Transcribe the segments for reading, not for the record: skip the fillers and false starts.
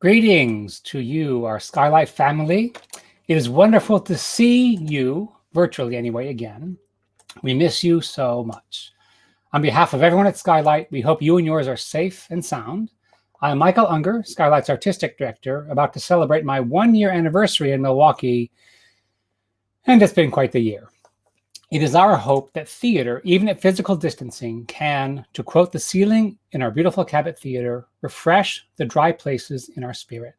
Greetings to you, our Skylight family. It is wonderful to see you, virtually anyway, again. We miss you so much. On behalf of everyone at Skylight, we hope you and yours are safe and sound. I'm Michael Unger, Skylight's artistic director, about to celebrate my 1-year anniversary in Milwaukee, and it's been quite the year. It is our hope that theater, even at physical distancing, can, to quote the ceiling in our beautiful Cabot Theater, refresh the dry places in our spirit.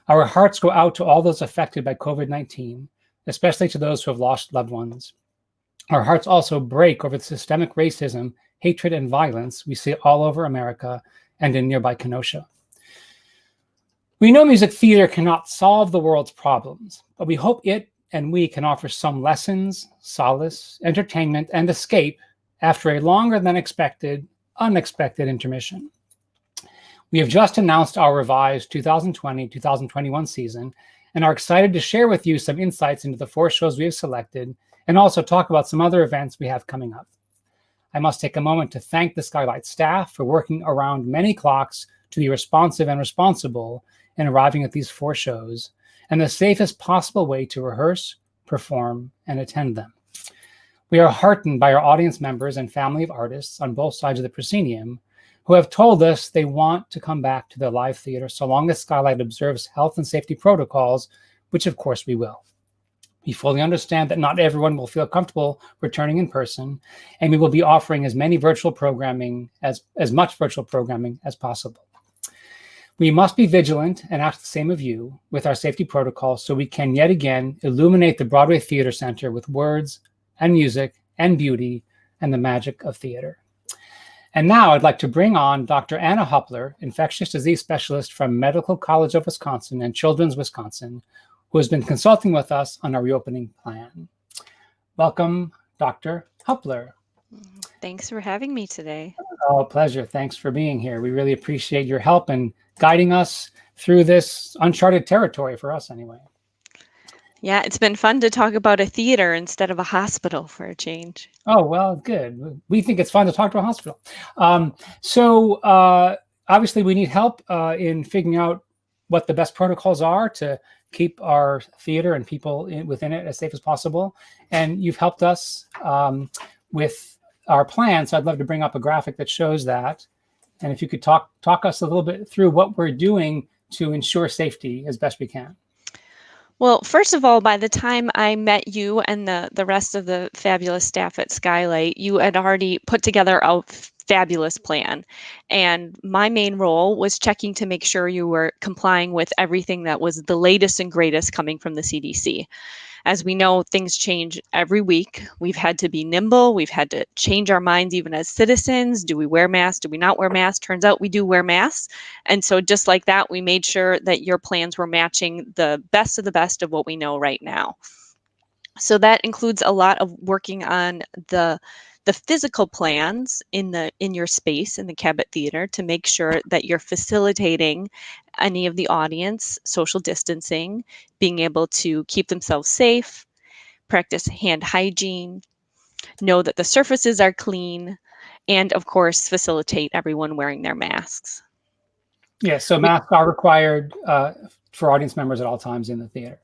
Our hearts go out to all those affected by COVID-19, especially to those who have lost loved ones. Our hearts also break over the systemic racism, hatred, and violence we see all over America and in nearby Kenosha. We know music theater cannot solve the world's problems, but we hope it and we can offer some lessons, solace, entertainment, and escape after a longer than unexpected intermission. We have just announced our revised 2020-2021 season and are excited to share with you some insights into the 4 shows we have selected and also talk about some other events we have coming up. I must take a moment to thank the Skylight staff for working around many clocks to be responsive and responsible in arriving at these 4 shows and the safest possible way to rehearse, perform, and attend them. We are heartened by our audience members and family of artists on both sides of the proscenium who have told us they want to come back to their live theater so long as Skylight observes health and safety protocols, which of course we will. We fully understand that not everyone will feel comfortable returning in person, and we will be offering as much virtual programming as possible. We must be vigilant and ask the same of you with our safety protocols so we can yet again illuminate the Broadway Theater Center with words and music and beauty and the magic of theater. And now I'd like to bring on Dr. Anna Huppler, infectious disease specialist from Medical College of Wisconsin and Children's Wisconsin, who has been consulting with us on our reopening plan. Welcome, Dr. Huppler. Thanks for having me today. Oh, pleasure. Thanks for being here. We really appreciate your help and guiding us through this uncharted territory for us anyway. Yeah, it's been fun to talk about a theater instead of a hospital for a change. Oh, well, good. We think it's fun to talk to a hospital. Obviously we need help in figuring out what the best protocols are to keep our theater and people within it as safe as possible. And you've helped us with our plan. So I'd love to bring up a graphic that shows that. And if you could talk us a little bit through what we're doing to ensure safety as best we can. Well, first of all, by the time I met you and the rest of the fabulous staff at Skylight, you had already put together a fabulous plan. And my main role was checking to make sure you were complying with everything that was the latest and greatest coming from the CDC. As we know, things change every week. We've had to be nimble. We've had to change our minds even as citizens. Do we wear masks? Do we not wear masks? Turns out we do wear masks. And so just like that, we made sure that your plans were matching the best of what we know right now. So that includes a lot of working on the physical plans in your space in the Cabot Theater to make sure that you're facilitating any of the audience social distancing, being able to keep themselves safe, practice hand hygiene, know that the surfaces are clean, and of course facilitate everyone wearing their masks. Yes, so masks are required for audience members at all times in the theater.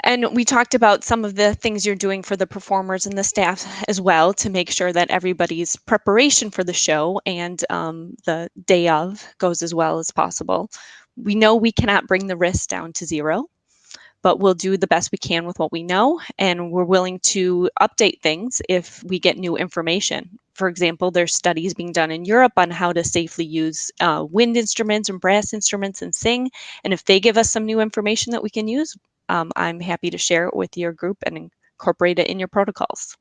And we talked about some of the things you're doing for the performers and the staff as well to make sure that everybody's preparation for the show and the day of goes as well as possible. We know we cannot bring the risk down to 0, but we'll do the best we can with what we know, and we're willing to update things if we get new information. For example, there's studies being done in Europe on how to safely use wind instruments and brass instruments and sing, and if they give us some new information that we can use, I'm happy to share it with your group and incorporate it in your protocols.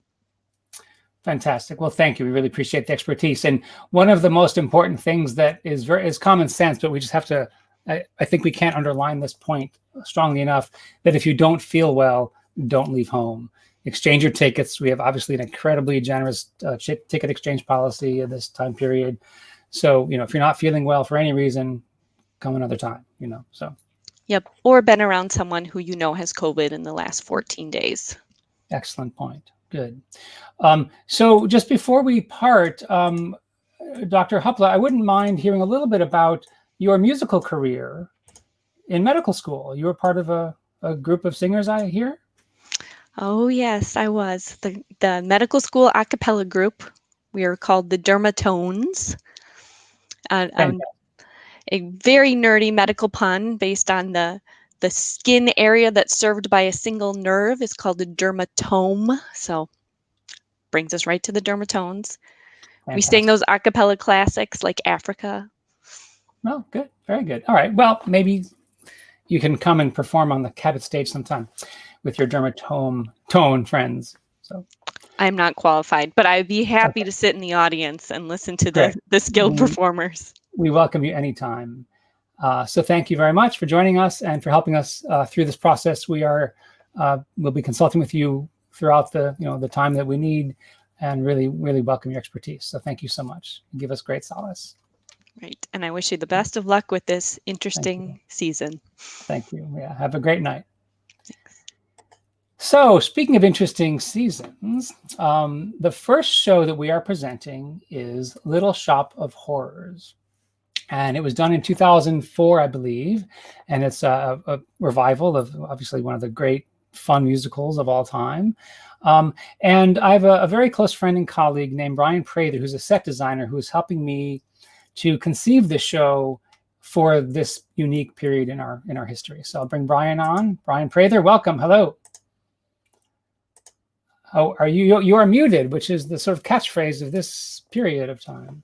Fantastic. Well, thank you. We really appreciate the expertise. And one of the most important things that is common sense, but we just have to, I think we can't underline this point strongly enough, that if you don't feel well, don't leave home. Exchange your tickets. We have obviously an incredibly generous ticket exchange policy at this time period. So, if you're not feeling well for any reason, come another time, so. Yep, or been around someone who has COVID in the last 14 days. Excellent point. Good. So just before we part, Dr. Huppler, I wouldn't mind hearing a little bit about your musical career in medical school. You were part of a group of singers, I hear? Oh, yes, I was. The medical school a cappella group. We are called the Dermatones. Fantastic. A very nerdy medical pun based on the skin area that's served by a single nerve is called a dermatome. So brings us right to the Dermatones. We sing those a cappella classics like Africa. Oh, good. Very good. All right. Well, maybe you can come and perform on the Cabot stage sometime with your dermatome friends. So I'm not qualified, but I'd be happy to sit in the audience and listen to the skilled performers. We welcome you anytime. So thank you very much for joining us and for helping us through this process. We'll be consulting with you throughout the time that we need, and really welcome your expertise. So thank you so much. You give us great solace. Right. And I wish you the best of luck with this interesting season. Thank you. Yeah. Have a great night. Thanks. So speaking of interesting seasons, the first show that we are presenting is Little Shop of Horrors. And it was done in 2004, I believe. And it's a revival of obviously one of the great fun musicals of all time. And I have a very close friend and colleague named Brian Prather, who's a set designer, who's helping me to conceive the show for this unique period in our history. So I'll bring Brian on. Brian Prather, welcome. Hello. Oh, you are muted, which is the sort of catchphrase of this period of time.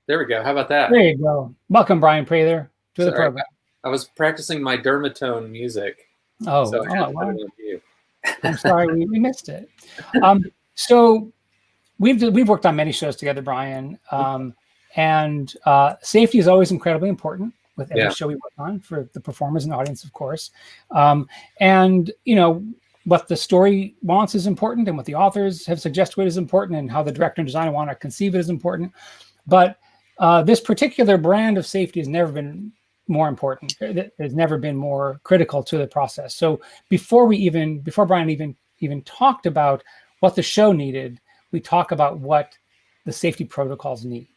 There we go. How about that? There you go. Welcome, Brian Prather, to the program. I was practicing my dermatone music. Oh, so wow. I'm sorry we missed it. So we've worked on many shows together, Brian. And safety is always incredibly important with every show we work on, for the performers and audience, of course. And, what the story wants is important, and what the authors have suggested is important, and how the director and designer want to conceive it is important. But this particular brand of safety has never been more important. There's never been more critical to the process. So before Brian even talked about what the show needed, we talk about what the safety protocols need.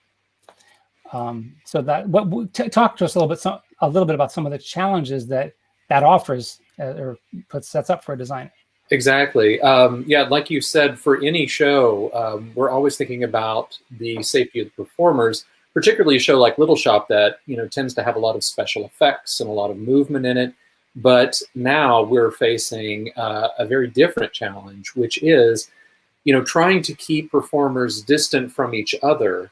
So that talk to us a little bit about some of the challenges that offers or sets up for a designer. Exactly. Yeah, like you said, for any show, we're always thinking about the safety of the performers, particularly a show like Little Shop that tends to have a lot of special effects and a lot of movement in it. But now we're facing a very different challenge, which is trying to keep performers distant from each other,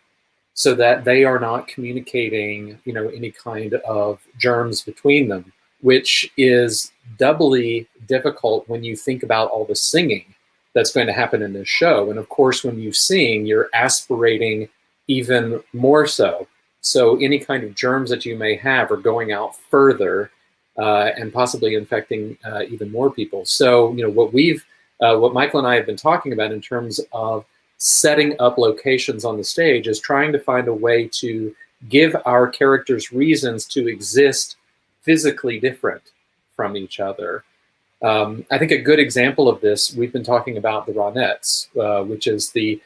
so that they are not communicating, any kind of germs between them, which is doubly difficult when you think about all the singing that's going to happen in this show. And of course, when you sing, you're aspirating even more so. So any kind of germs that you may have are going out further and possibly infecting even more people. So, what Michael and I have been talking about in terms of setting up locations on the stage is trying to find a way to give our characters reasons to exist physically different from each other. I think a good example of this, we've been talking about the Ronettes, which is the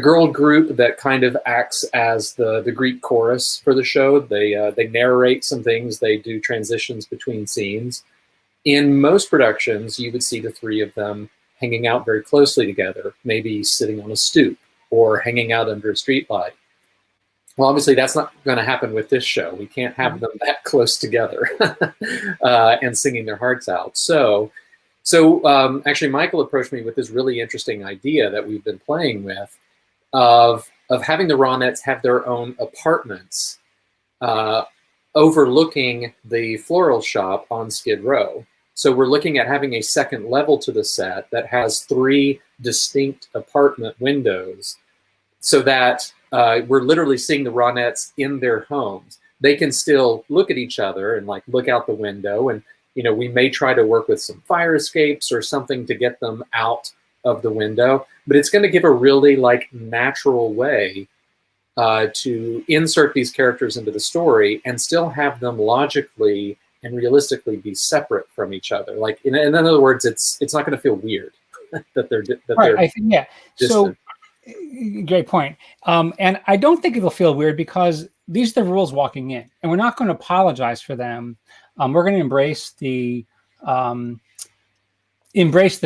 girl group that kind of acts as the Greek chorus for the show. They narrate some things, they do transitions between scenes. In most productions, you would see the three of them hanging out very closely together, maybe sitting on a stoop or hanging out under a streetlight. Well, obviously that's not going to happen with this show. We can't have them that close together and singing their hearts out. So actually Michael approached me with this really interesting idea that we've been playing with of having the Ronettes have their own apartments overlooking the floral shop on Skid Row. So we're looking at having a second level to the set that has 3 distinct apartment windows, so that we're literally seeing the Ronettes in their homes. They can still look at each other and look out the window, and we may try to work with some fire escapes or something to get them out of the window, but it's going to give a really natural way to insert these characters into the story and still have them logically and realistically be separate from each other. In other words, it's not going to feel weird that they're right. I think, yeah. distant. Great point. And I don't think it'll feel weird because these are the rules walking in, and we're not going to apologize for them. We're going to embrace the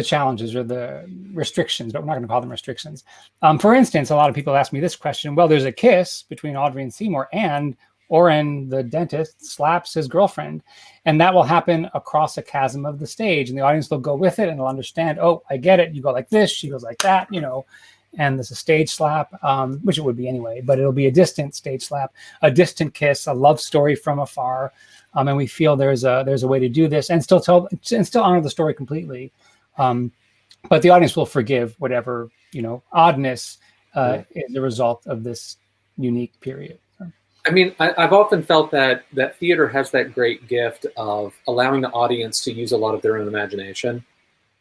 challenges or the restrictions, but we're not going to call them restrictions. For instance, a lot of people ask me this question. Well, there's a kiss between Audrey and Seymour, and Oren, the dentist, slaps his girlfriend, and that will happen across a chasm of the stage, and the audience will go with it and they'll understand, oh, I get it. You go like this, she goes like that, and there's a stage slap, which it would be anyway, but it'll be a distant stage slap, a distant kiss, a love story from afar. And we feel there's a way to do this and still honor the story completely. But the audience will forgive whatever, oddness is the result of this unique period. I mean, I've often felt that theater has that great gift of allowing the audience to use a lot of their own imagination.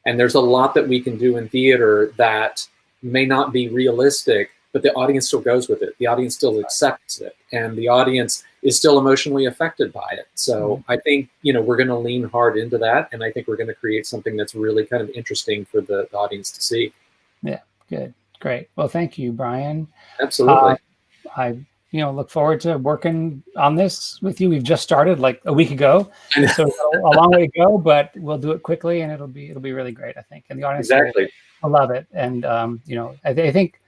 And there's a lot that we can do in theater that may not be realistic, but the audience still goes with it. The audience still accepts it. And the audience is still emotionally affected by it. So I think, we're going to lean hard into that. And I think we're going to create something that's really kind of interesting for the audience to see. Yeah, good. Great. Well, thank you, Brian. Absolutely. I look forward to working on this with you. We've just started like a week ago, so a long way to go, but we'll do it quickly, and it'll be really great, I think. And the audience will love it. And I think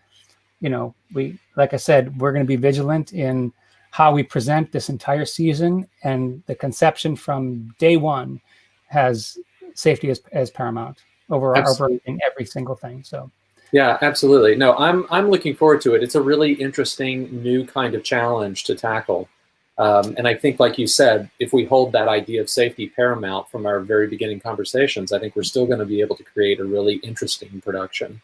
we, like I said, we're going to be vigilant in how we present this entire season, and the conception from day one has safety as paramount over every single thing. So. Yeah, absolutely. No, I'm looking forward to it. It's a really interesting new kind of challenge to tackle. And I think, like you said, if we hold that idea of safety paramount from our very beginning conversations, I think we're still going to be able to create a really interesting production.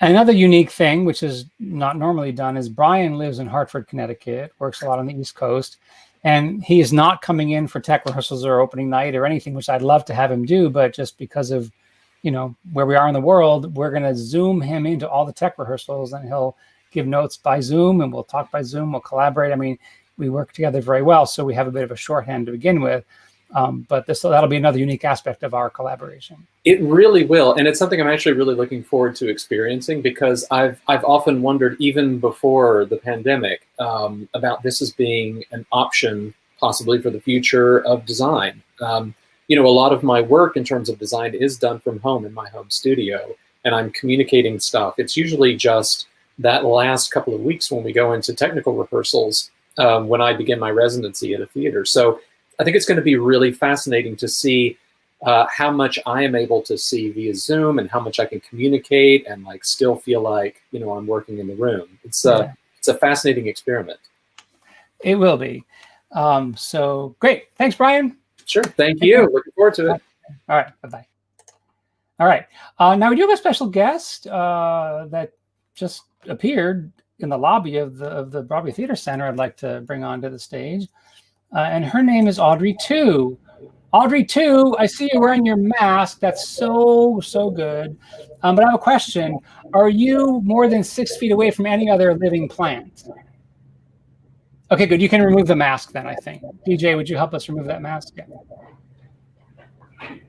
Another unique thing, which is not normally done, is Brian lives in Hartford, Connecticut, works a lot on the East Coast, and he is not coming in for tech rehearsals or opening night or anything, which I'd love to have him do, but just because of where we are in the world, we're going to Zoom him into all the tech rehearsals, and he'll give notes by Zoom, and we'll talk by Zoom. We'll collaborate. I mean, we work together very well, so we have a bit of a shorthand to begin with. But that'll be another unique aspect of our collaboration. It really will, and it's something I'm actually really looking forward to experiencing, because I've often wondered, even before the pandemic, about this as being an option possibly for the future of design. A lot of my work in terms of design is done from home in my home studio, and I'm communicating stuff. It's usually just that last couple of weeks when we go into technical rehearsals, when I begin my residency at a theater. So I think it's going to be really fascinating to see how much I am able to see via Zoom, and how much I can communicate and still feel like, I'm working in the room. It's a fascinating experiment. It will be. So great. Thanks, Brian. Sure. Thank you. Looking forward to it. All right. Bye-bye. All right. Now we do have a special guest that just appeared in the lobby of the Broadway Theater Center. I'd like to bring onto the stage. And her name is Audrey Tu. Audrey Tu, I see you wearing your mask. That's so good. But I have a question. Are you more than 6 feet away from any other living plant? Okay, good. You can remove the mask then, I think. DJ, would you help us remove that mask? Yeah.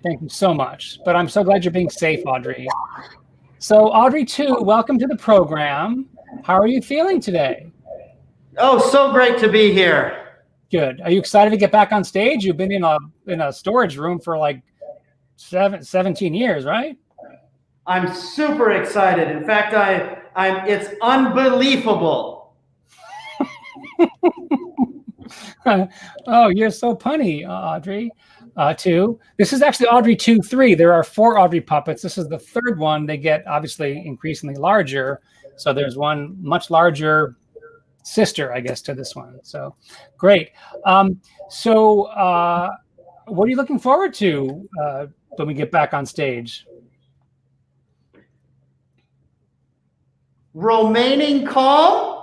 Thank you so much. But I'm so glad you're being safe, Audrey. So Audrey Tu, welcome to the program. How are you feeling today? Oh, so great to be here. Good. Are you excited to get back on stage? You've been in a storage room for like 17 years, right? I'm super excited. In fact, it's unbelievable. Oh, you're so punny, Audrey. Tu. This is actually Audrey 2-3. There are 4 Audrey puppets. This is the 3rd one. They get obviously increasingly larger. So there's one much larger sister, I guess, to this one. So great. What are you looking forward to when we get back on stage? Remaining calm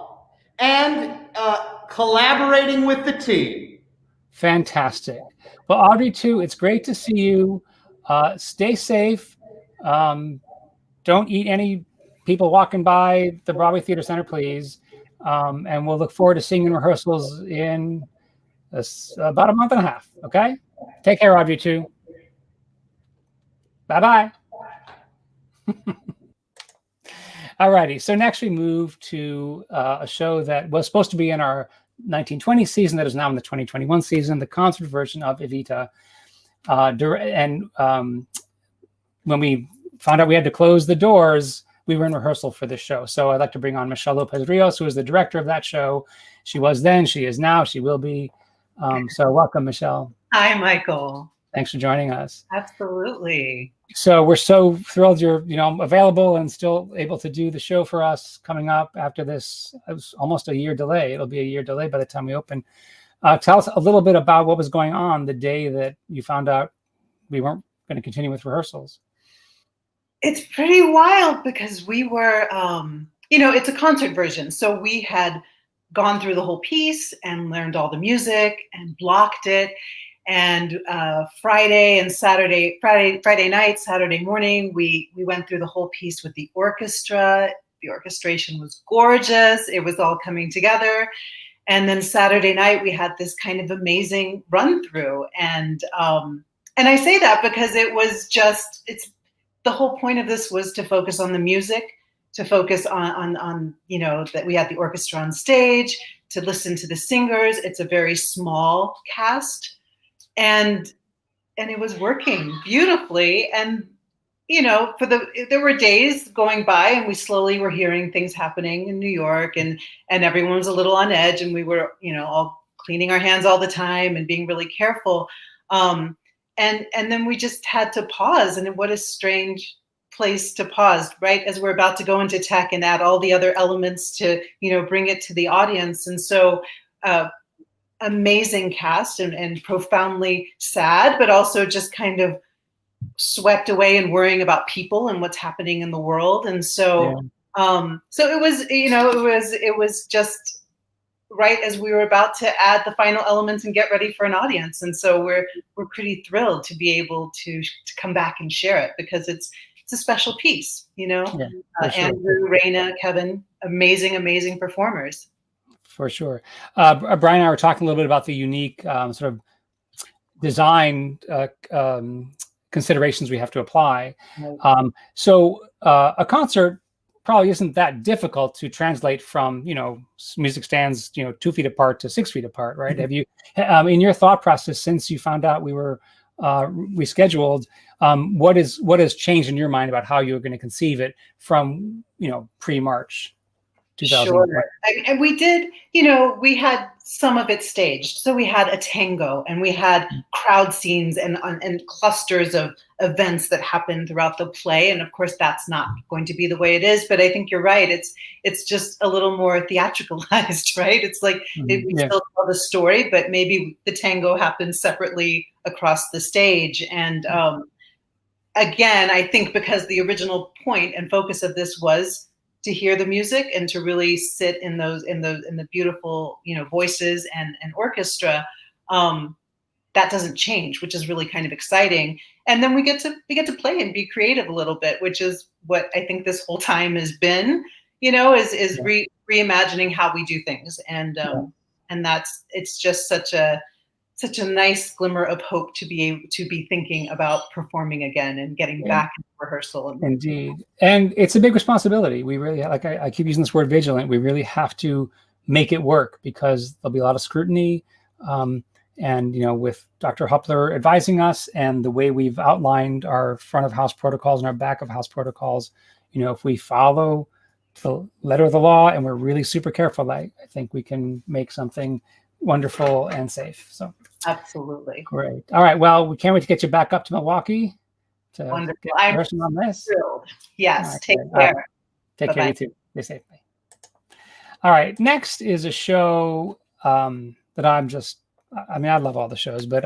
and collaborating with the team. Fantastic. Well, Audrey, too, it's great to see you. Stay safe. Don't eat any people walking by the Broadway Theater Center, please. And we'll look forward to seeing you in rehearsals in about a month and a half. Okay? Take care, Audrey, too. Bye-bye. Alrighty. So next we move to a show that was supposed to be in our 1920 season that is now in the 2021 season, the concert version of Evita. When we found out we had to close the doors, we were in rehearsal for this show. So I'd like to bring on Michelle Lopez-Rios, who is the director of that show. She was then, she is now, she will be. So welcome, Michelle. Hi, Michael. Thanks for joining us. Absolutely. So we're so thrilled you're, available and still able to do the show for us coming up after this. It was almost a year delay. It'll be a year delay by the time we open. Tell us a little bit about what was going on the day that you found out we weren't going to continue with rehearsals. It's pretty wild because we were, it's a concert version. So we had gone through the whole piece and learned all the music and blocked it. And Friday night, Saturday morning, we went through the whole piece with the orchestra. The orchestration was gorgeous. It was all coming together. And then Saturday night, we had this kind of amazing run through. And I say that because the whole point of this was to focus on the music, to focus on that we had the orchestra on stage, to listen to the singers. It's a very small cast. And it was working beautifully. And, there were days going by and we slowly were hearing things happening in New York and everyone was a little on edge and we were, all cleaning our hands all the time and being really careful. And then we just had to pause. And what a strange place to pause, right? As we're about to go into tech and add all the other elements to, bring it to the audience. And so, amazing cast and profoundly sad, but also just kind of swept away and worrying about people and what's happening in the world. And so, so it was just right as we were about to add the final elements and get ready for an audience. And so we're pretty thrilled to be able to come back and share it because it's a special piece, Sure. Andrew, Raina, Kevin, amazing performers. For sure. Brian and I were talking a little bit about the unique sort of design considerations we have to apply. So a concert probably isn't that difficult to translate from, music stands, 2 feet apart to 6 feet apart, right? Mm-hmm. Have you, in your thought process, since you found out we were rescheduled, what has changed in your mind about how you're going to conceive it from, pre-March? Sure. And we did, we had some of it staged. So we had a tango and we had crowd scenes and clusters of events that happened throughout the play. And of course, that's not going to be the way it is. But I think you're right. It's just a little more theatricalized, right? It's like we still tell the story, but maybe the tango happens separately across the stage. And again, I think because the original point and focus of this was to hear the music and to really sit in the beautiful, voices and orchestra, that doesn't change, which is really kind of exciting. And then we get to play and be creative a little bit, which is what I think this whole time has been, is reimagining how we do things. And it's just such a nice glimmer of hope to be able to be thinking about performing again and getting back into rehearsal. Indeed. And it's a big responsibility. We really, I keep using this word vigilant, we really have to make it work because there'll be a lot of scrutiny. And, with Dr. Huppler advising us and the way we've outlined our front of house protocols and our back of house protocols, if we follow the letter of the law and we're really super careful, I think we can make something wonderful and safe. So absolutely great. All right. Well, we can't wait to get you back up to Milwaukee. Wonderful. I'm on this. Thrilled. Yes. Right, take care. Take care. You too. Stay safe. Bye. All right. Next is a show that I love all the shows, but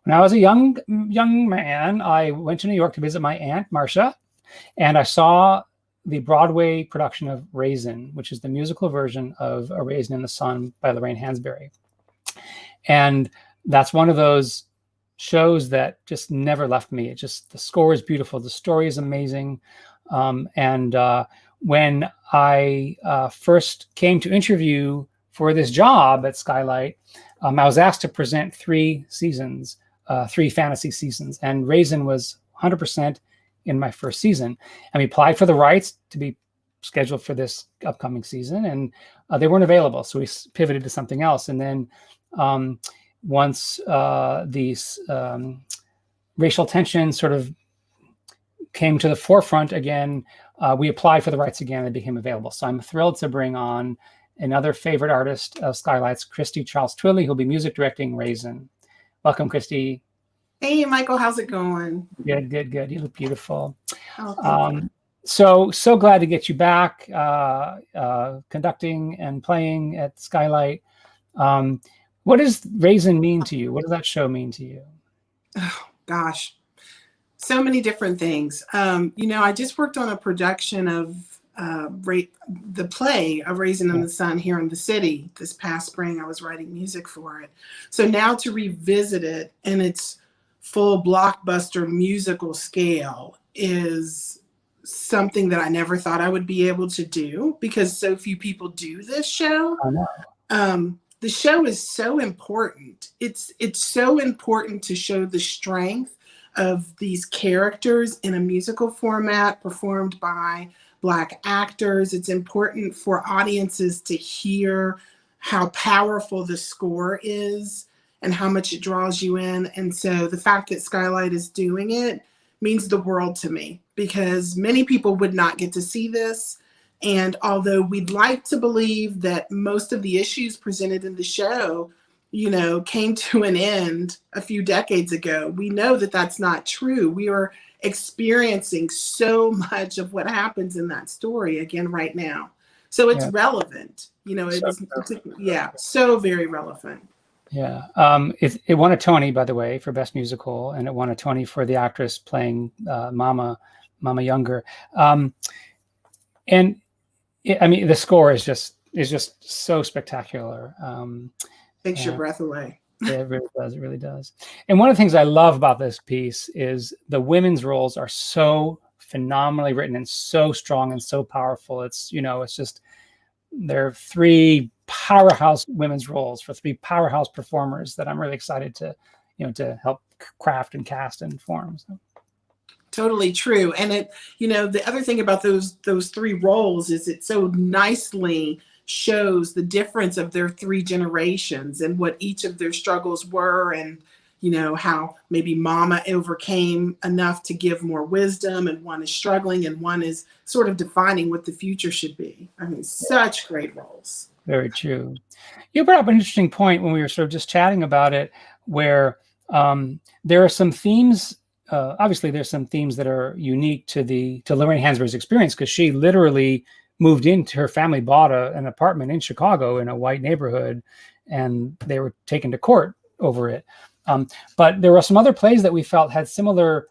when I was a young man, I went to New York to visit my aunt Marcia, and I saw the Broadway production of Raisin, which is the musical version of A Raisin in the Sun by Lorraine Hansberry. And that's one of those shows that just never left me. The score is beautiful. The story is amazing. And when I first came to interview for this job at Skylight, I was asked to present 3 seasons, 3 fantasy seasons, and Raisin was 100% in my first season. And we applied for the rights to be scheduled for this upcoming season, and they weren't available. So we pivoted to something else. And then once these racial tensions sort of came to the forefront again, we applied for the rights again and became available. So I'm thrilled to bring on another favorite artist of Skylight's, Christie Chiles Twillie, who'll be music directing Raisin. Welcome, Christie. Hey, Michael, how's it going? Good, good, good. You look beautiful. Oh, thank you. So glad to get you back conducting and playing at Skylight. What does Raisin mean to you? What does that show mean to you? Oh, gosh, so many different things. I just worked on a production of the play of Raisin in the Sun here in the city this past spring. I was writing music for it. So now to revisit it in its full blockbuster musical scale is something that I never thought I would be able to do, because so few people do this show. I know. The show is so important. It's so important to show the strength of these characters in a musical format performed by Black actors. It's important for audiences to hear how powerful the score is and how much it draws you in. And so the fact that Skylight is doing it means the world to me, because many people would not get to see this. And although we'd like to believe that most of the issues presented in the show, came to an end a few decades ago, we know that that's not true. We are experiencing so much of what happens in that story again right now. So it's relevant, so very relevant. Yeah. It won a Tony, by the way, for Best Musical, and it won a Tony for the actress playing Mama Unger. The score is just so spectacular. Takes your breath away. Yeah, it really does. It really does. And one of the things I love about this piece is the women's roles are so phenomenally written and so strong and so powerful. It's just, there are 3 powerhouse women's roles for 3 powerhouse performers that I'm really excited to help craft and cast and form. So. Totally true. And the other thing about those 3 roles is it so nicely shows the difference of their 3 generations and what each of their struggles were, and how maybe Mama overcame enough to give more wisdom, and one is struggling and one is sort of defining what the future should be. I mean, such great roles. Very true. You brought up an interesting point when we were sort of just chatting about it, where there are some themes. Obviously, there's some themes that are unique to Lorraine Hansberry's experience, because she literally moved into, her family bought an apartment in Chicago in a white neighborhood, and they were taken to court over it. But there were some other plays that we felt had similar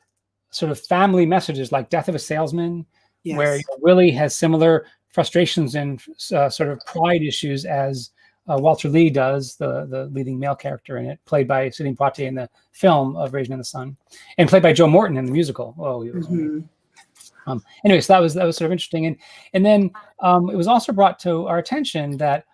sort of family messages, like Death of a Salesman, where Willie has similar frustrations and sort of pride issues as Walter Lee does, the leading male character in it, played by Sidney Poitier in the film of Raisin in the Sun, and played by Joe Morton in the musical. Oh, he was anyway, so that was sort of interesting. And then it was also brought to our attention that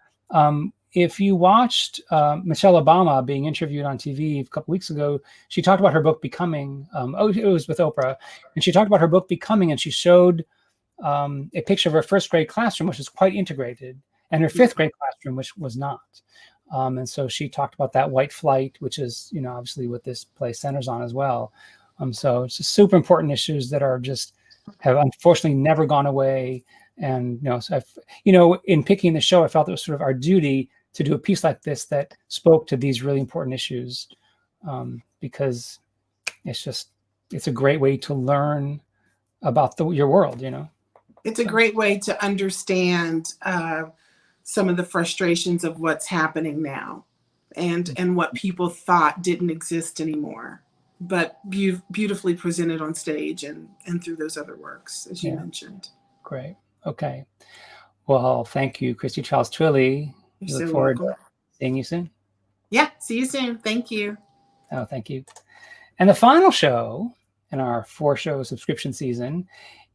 if you watched Michelle Obama being interviewed on TV a couple weeks ago, she talked about her book Becoming. It was with Oprah, and she talked about her book Becoming, and she showed a picture of her 1st grade classroom, which is quite integrated, and her 5th grade classroom, which was not. And so she talked about that white flight, which is, obviously what this play centers on as well. So it's just super important issues that are have unfortunately never gone away. And, so in picking the show, I felt it was sort of our duty to do a piece like this that spoke to these really important issues, because it's a great way to learn about your world, It's a great way to understand some of the frustrations of what's happening now, and what people thought didn't exist anymore, but beautifully presented on stage and through those other works, as you mentioned. Great. Okay. Well, thank you, Christie Chiles Twillie. You're Look so forward welcome. to seeing you soon. Yeah, see you soon. Thank you. Oh, thank you. And the final show in our 4-show subscription season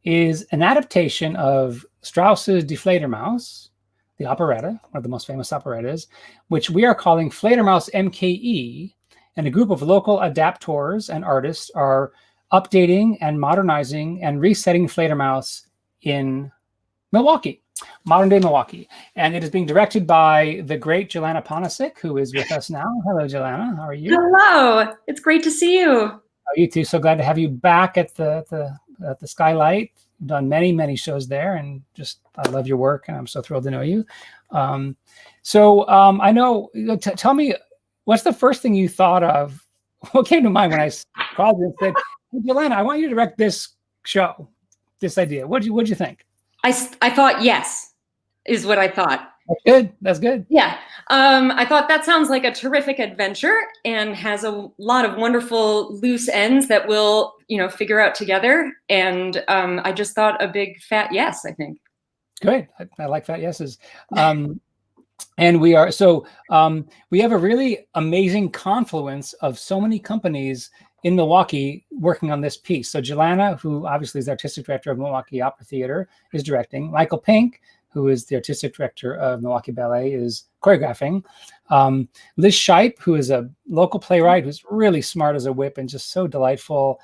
is an adaptation of Strauss's Die Fledermaus, the operetta, one of the most famous operettas, which we are calling Fledermaus MKE, and a group of local adaptors and artists are updating and modernizing and resetting Fledermaus in Milwaukee, modern day Milwaukee. And it is being directed by the great Jelena Ponisic, who is with us now. Hello, Jelena. How are you? Hello. It's great to see you. You too. So glad to have you back at the Skylight. You've done many shows there, and just I love your work, and I'm so thrilled to know you. I know. Tell me, what's the first thing you thought of? What came to mind when I called you and said, hey, Jelena, I want you to direct this show, this idea. What'd you think? I thought yes, is what I thought. That's good. That's good. Yeah. I thought that sounds like a terrific adventure and has a lot of wonderful loose ends that we'll, figure out together. And I just thought a big fat yes, I think. Good. I like fat yeses. And we have a really amazing confluence of so many companies in Milwaukee working on this piece. So Jelena, who obviously is the artistic director of Milwaukee Opera Theater, is directing. Michael Pink, who is the artistic director of Milwaukee Ballet, is choreographing. Liz Shipe, who is a local playwright who's really smart as a whip and just so delightful,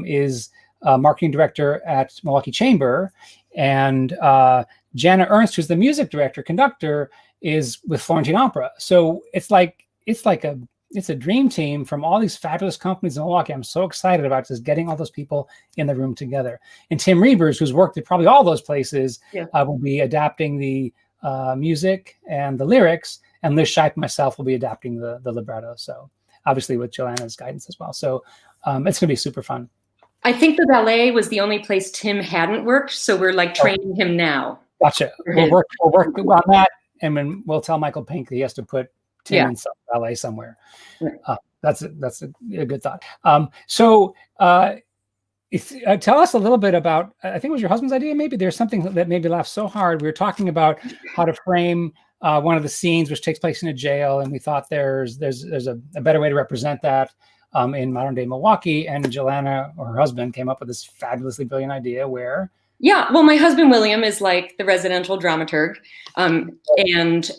is marketing director at Milwaukee Chamber. And Jana Ernst, who's the music director, conductor, is with Florentine Opera. So it's a dream team from all these fabulous companies in Milwaukee. I'm so excited about just getting all those people in the room together. And Tim Reavers, who's worked at probably all those places, will be adapting the music and the lyrics, and Liz Shipe and myself will be adapting the libretto. So obviously with Jelena's guidance as well. So it's gonna be super fun. I think the ballet was the only place Tim hadn't worked, so we're training him now. Gotcha. We'll work on that, and then we'll tell Michael Pink that he has to put Tim in some ballet somewhere. Right. That's a good thought. Tell us a little bit about, I think it was your husband's idea, maybe. There's something that made me laugh so hard. We were talking about how to frame one of the scenes which takes place in a jail, and we thought there's a better way to represent that in modern day Milwaukee, and Jelena, or her husband, came up with this fabulously brilliant idea where... Yeah, well, my husband, William, is like the residential dramaturg, and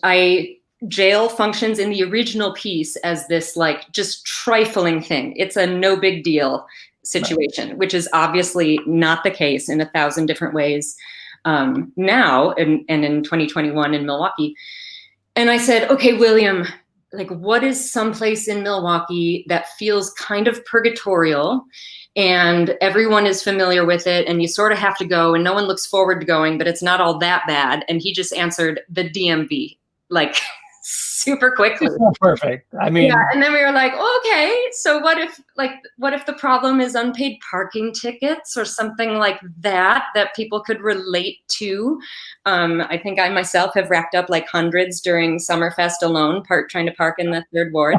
jail functions in the original piece as this just trifling thing. It's a no big deal situation, right, which is obviously not the case in 1,000 different ways now and in 2021 in Milwaukee. And I said, okay, William, what is someplace in Milwaukee that feels kind of purgatorial and everyone is familiar with it and you sort of have to go and no one looks forward to going, but it's not all that bad. And he just answered the DMV, super quickly. Perfect. I mean, yeah. And then we were like, okay, so what if the problem is unpaid parking tickets or something like that people could relate to? I think I myself have racked up hundreds during Summerfest alone, trying to park in the 3rd Ward.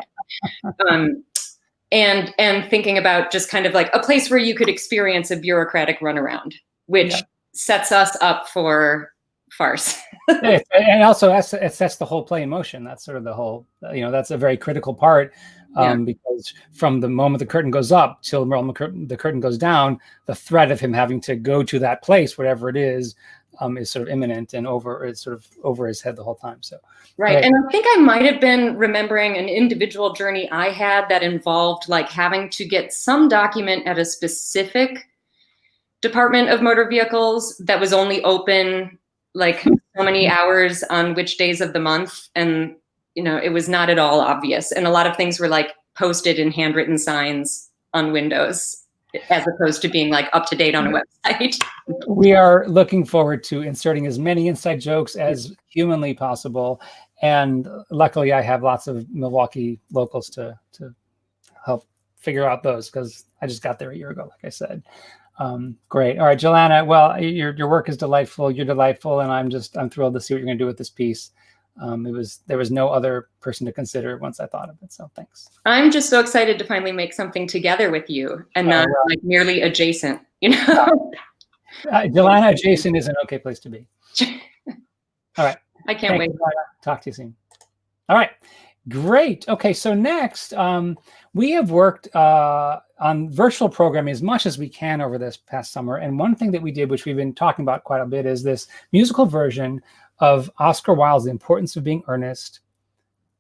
And thinking about just kind of a place where you could experience a bureaucratic runaround, which sets us up for farce. And also it sets the whole play in motion. That's sort of the whole, that's a very critical part because from the moment the curtain goes up till the curtain goes down, the threat of him having to go to that place, whatever it is sort of imminent and it's sort of over his head the whole time. So right. And I think I might have been remembering an individual journey I had that involved having to get some document at a specific Department of Motor Vehicles that was only open so many hours on which days of the month. And, it was not at all obvious. And a lot of things were posted in handwritten signs on windows as opposed to being up to date on a website. We are looking forward to inserting as many inside jokes as humanly possible. And luckily I have lots of Milwaukee locals to help figure out those because I just got there a year ago, like I said. Great. All right, Jelena. Well, your work is delightful. You're delightful, and I'm thrilled to see what you're going to do with this piece. There was no other person to consider once I thought of it. So thanks. I'm just so excited to finally make something together with you and not merely adjacent. Jelena adjacent is an okay place to be. All right. I can't wait. Talk to you soon. All right. Great. Okay. So next, we have worked on virtual programming as much as we can over this past summer. And one thing that we did, which we've been talking about quite a bit, is this musical version of Oscar Wilde's The Importance of Being Earnest,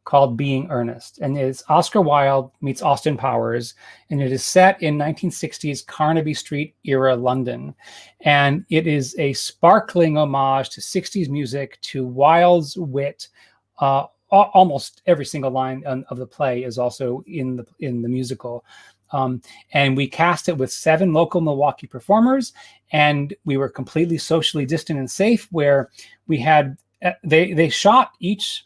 called Being Earnest. And it's Oscar Wilde meets Austin Powers. And it is set in 1960s Carnaby Street era London. And it is a sparkling homage to 60s music, to Wilde's wit. Almost every single line of the play is also in the musical. And we cast it with 7 local Milwaukee performers, and we were completely socially distant and safe, where we had, they shot each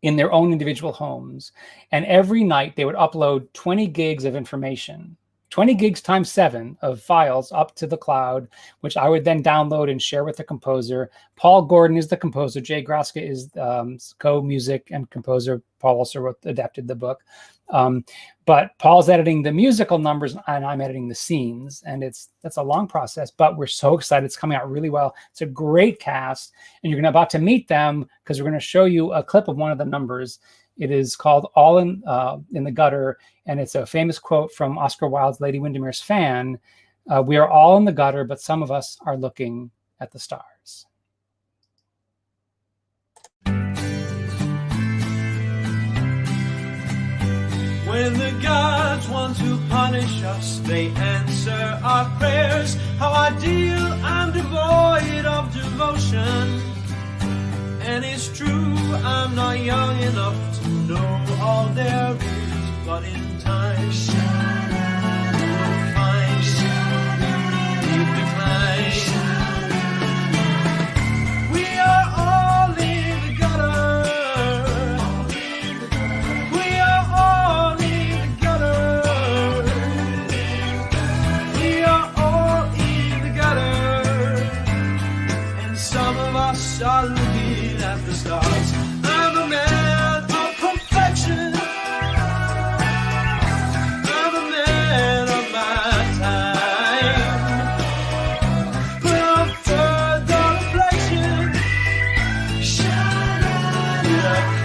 in their own individual homes. And every night they would upload 20 gigs of information, 20 gigs times 7 of files up to the cloud, which I would then download and share with the composer. Paul Gordon is the composer. Jay Graska is co-music and composer. Paul also adapted the book. But Paul's editing the musical numbers and I'm editing the scenes. And that's a long process, but we're so excited. It's coming out really well. It's a great cast. And you're about to meet them because we're going to show you a clip of one of the numbers. It is called All in the Gutter. And it's a famous quote from Oscar Wilde's Lady Windermere's Fan. We are all in the gutter, but some of us are looking at the stars. When the gods want to punish us, they answer our prayers. How ideal and devoid of devotion. And it's true, I'm not young enough to know all there is, but in time, we'll find we've declined. We are all in the gutter. We are all in the gutter. We are all in the gutter. And some of us are looking at the stars. I'm a man of perfection. I'm a man of my time. But I'm further reflection. Like you.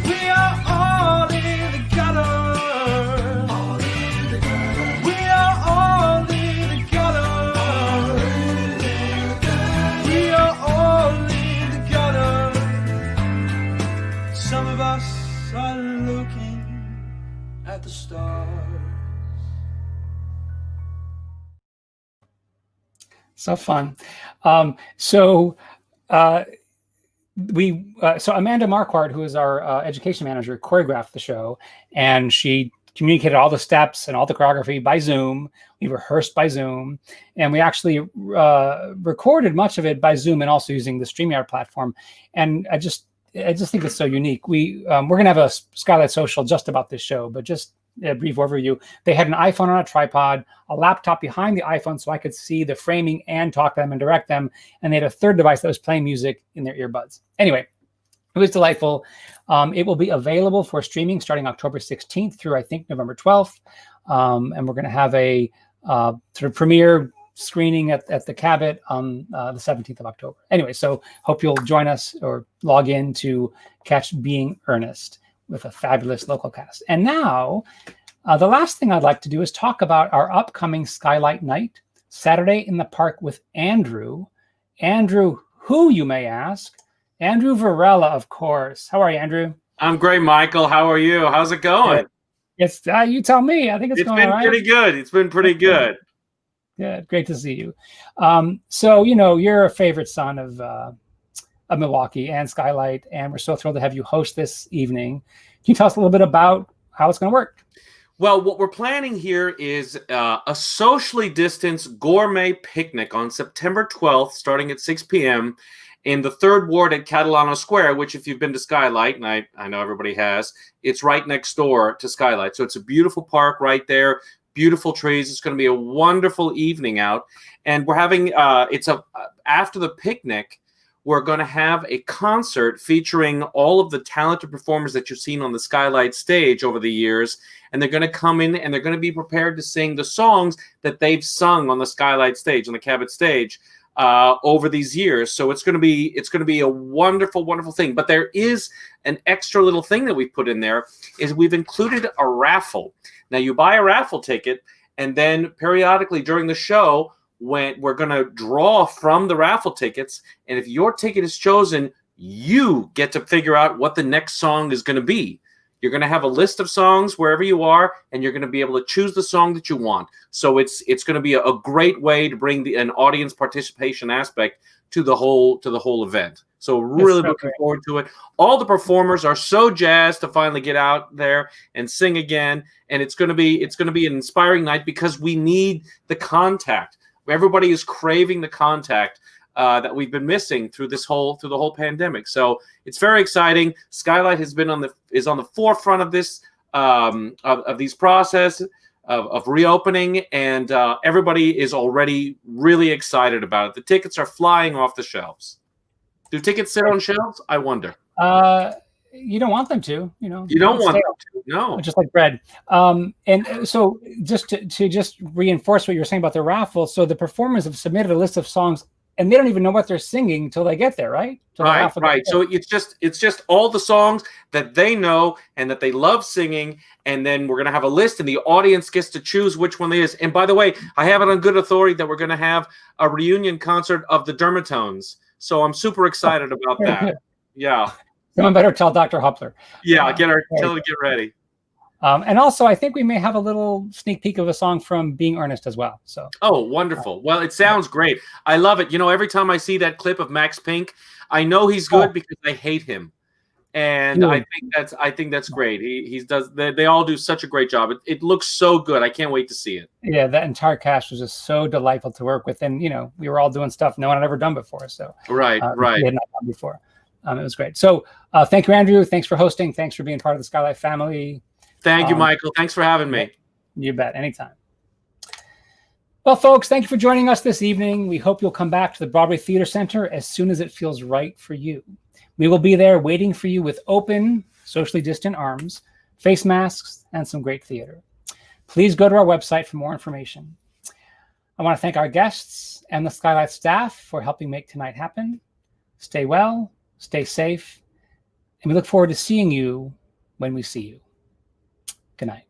We are all in the gutter. We are all in the gutter. We are all in the gutter. Some of us are looking at the stars. So fun. So Amanda Marquardt, who is our education manager, choreographed the show, and she communicated all the steps and all the choreography by Zoom. We rehearsed by Zoom, and we actually recorded much of it by Zoom and also using the StreamYard platform. And I just think it's so unique. We're going to have a Skylight social just about this show, but just a brief overview. They had an iPhone on a tripod, a laptop behind the iPhone so I could see the framing and talk to them and direct them. And they had a third device that was playing music in their earbuds. Anyway, it was delightful. It will be available for streaming starting October 16th through, I think, November 12th. And we're going to have a sort of premiere screening at the Cabot on the 17th of October. Anyway, so hope you'll join us or log in to catch Being Earnest with a fabulous local cast. And now, the last thing I'd like to do is talk about our upcoming Skylight Night, Saturday in the Park with Andrew. Andrew, who you may ask? Andrew Varela, of course. How are you, Andrew? I'm great, Michael. How are you? How's it going? It's you tell me. I think it's going been all right. Pretty good. It's been pretty good. Good. Great to see you. So, you're a favorite son of Milwaukee and Skylight, and we're so thrilled to have you host this evening. Can you tell us a little bit about how it's going to work? Well, what we're planning here is a socially distanced gourmet picnic on September 12th, starting at 6 p.m. in the 3rd Ward at Catalano Square, which if you've been to Skylight, and I know everybody has, it's right next door to Skylight. So it's a beautiful park right there, beautiful trees. It's going to be a wonderful evening out. And we're having, after the picnic, we're going to have a concert featuring all of the talented performers that you've seen on the Skylight stage over the years. And they're going to come in and they're going to be prepared to sing the songs that they've sung on the Skylight stage, on the Cabot stage, over these years. So it's going to be a wonderful, wonderful thing. But there is an extra little thing that we've put in there, is we've included a raffle. Now you buy a raffle ticket, and then periodically during the show, when we're going to draw from the raffle tickets, and if your ticket is chosen, You get to figure out what the next song is going to be. You're going to have a list of songs wherever you are, and you're going to be able to choose the song that you want. So it's going to be a great way to bring an audience participation aspect to the whole event. So really looking forward to it. All the performers are so jazzed to finally get out there and sing again, and it's going to be an inspiring night because we need the contact. Everybody is craving the contact that we've been missing through the whole pandemic. So it's very exciting. Skylight has been on the forefront of this of these process of reopening, and everybody is already really excited about it. The tickets are flying off the shelves. Do tickets sit on shelves? I wonder. You don't want them to, you know. You don't want them to, no. Just like bread. And so just to just reinforce what you were saying about the raffle, so the performers have submitted a list of songs, and they don't even know what they're singing until they get there, right? Right. So it's just all the songs that they know and that they love singing, and then we're going to have a list, and the audience gets to choose which one it is. And by the way, I have it on good authority that we're going to have a reunion concert of the Dermatones. So I'm super excited about that. Yeah. Someone better tell Dr. Huppler. Yeah, tell her to get ready. And also, I think we may have a little sneak peek of a song from Being Earnest as well. So. Oh, wonderful! Well, it sounds great. I love it. You know, every time I see that clip of Max Pink, I know he's good because I hate him, and I think that's great. They all do such a great job. It looks so good. I can't wait to see it. Yeah, that entire cast was just so delightful to work with, and you know, we were all doing stuff no one had ever done before. So right. We had not done before. It was great. So thank you, Andrew. Thanks for hosting. Thanks for being part of the Skylight family. Thank you, Michael. Thanks for having me. You bet. Anytime. Well, folks, thank you for joining us this evening. We hope you'll come back to the Broadway Theater Center as soon as it feels right for you. We will be there waiting for you with open, socially distant arms, face masks, and some great theater. Please go to our website for more information. I want to thank our guests and the Skylight staff for helping make tonight happen. Stay well, stay safe, and we look forward to seeing you when we see you. Good night.